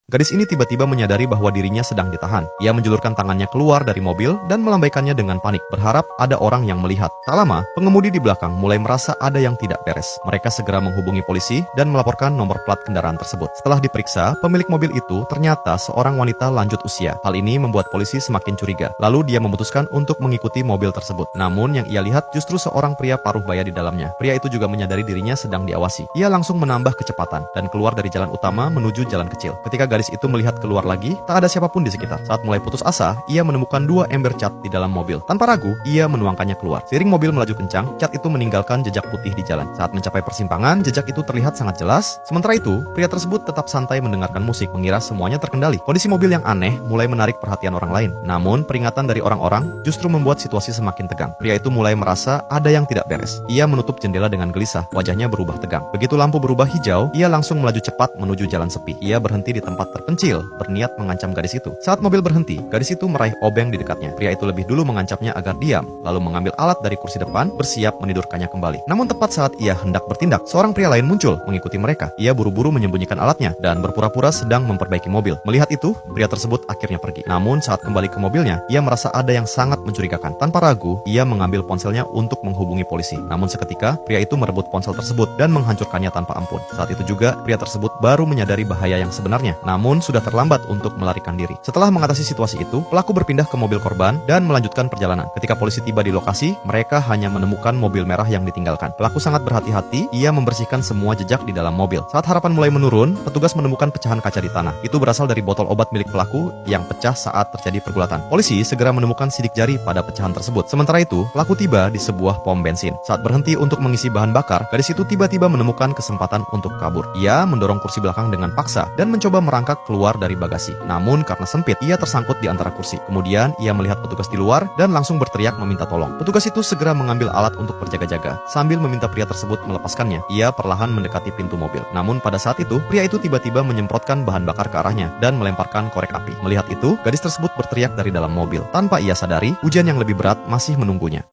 Gadis ini tiba-tiba menyadari bahwa dirinya sedang ditahan. Ia menjulurkan tangannya keluar dari mobil dan melambaikannya dengan panik, berharap ada orang yang melihat. Tak lama, pengemudi di belakang mulai merasa ada yang tidak beres. Mereka segera menghubungi polisi dan melaporkan nomor plat kendaraan tersebut. Setelah diperiksa, pemilik mobil itu ternyata seorang wanita lanjut usia. Hal ini membuat polisi semakin curiga. Lalu dia memutuskan untuk mengikuti mobil tersebut. Namun yang ia lihat justru seorang pria paruh baya di dalamnya. Pria itu juga menyadari dirinya sedang diawasi. Ia langsung menambah kecepatan dan keluar dari jalan utama menuju jalan kecil. Ketika gadis itu melihat keluar lagi, tak ada siapapun di sekitar. Saat mulai putus asa, ia menemukan 2 ember cat di dalam mobil. Tanpa ragu, ia menuangkannya keluar. Seiring mobil melaju kencang, cat itu meninggalkan jejak putih di jalan. Saat mencapai persimpangan, jejak itu terlihat sangat jelas. Sementara itu, pria tersebut tetap santai mendengarkan musik, mengira semuanya terkendali. Kondisi mobil yang aneh mulai menarik perhatian orang lain. Namun, peringatan dari orang-orang justru membuat situasi semakin tegang. Pria itu mulai merasa ada yang tidak beres. Ia menutup jendela dengan gelisah, wajahnya berubah tegang. Begitu lampu berubah hijau, ia langsung melaju cepat menuju jalan sepi. Ia berhenti di tempat terpencil, berniat mengancam gadis itu. Saat mobil berhenti, gadis itu meraih obeng di dekatnya. Pria itu lebih dulu mengancamnya agar diam, lalu mengambil alat dari kursi depan, bersiap menidurkannya kembali. Namun tepat saat ia hendak bertindak, seorang pria lain muncul mengikuti mereka. Ia buru-buru menyembunyikan alatnya dan berpura-pura sedang memperbaiki mobil. Melihat itu, pria tersebut akhirnya pergi. Namun saat kembali ke mobilnya, ia merasa ada yang sangat mencurigakan. Tanpa ragu, ia mengambil ponselnya untuk menghubungi polisi. Namun seketika, pria itu merebut ponsel tersebut dan menghancurkannya tanpa ampun. Saat itu juga, pria tersebut baru menyadari bahaya yang sebenarnya. Namun sudah terlambat untuk melarikan diri. Setelah mengatasi situasi itu, pelaku berpindah ke mobil korban dan melanjutkan perjalanan. Ketika polisi tiba di lokasi, mereka hanya menemukan mobil merah yang ditinggalkan. Pelaku sangat berhati-hati, ia membersihkan semua jejak di dalam mobil. Saat harapan mulai menurun, petugas menemukan pecahan kaca di tanah. Itu berasal dari botol obat milik pelaku yang pecah saat terjadi pergulatan. Polisi segera menemukan sidik jari pada pecahan tersebut. Sementara itu, pelaku tiba di sebuah pom bensin. Saat berhenti untuk mengisi bahan bakar, gadis itu tiba-tiba menemukan kesempatan untuk kabur. Ia mendorong kursi belakang dengan paksa dan mencoba merangkak keluar dari bagasi. Namun karena sempit, ia tersangkut di antara kursi. Kemudian ia melihat petugas di luar dan langsung berteriak meminta tolong. Petugas itu segera mengambil alat untuk berjaga-jaga sambil meminta pria tersebut melepaskannya. Ia perlahan mendekati pintu mobil. Namun pada saat itu, pria itu tiba-tiba menyemprotkan bahan bakar ke arahnya dan melemparkan korek api. Melihat itu, gadis tersebut berteriak dari dalam mobil. Tanpa ia sadari, ujian yang lebih berat masih menunggunya.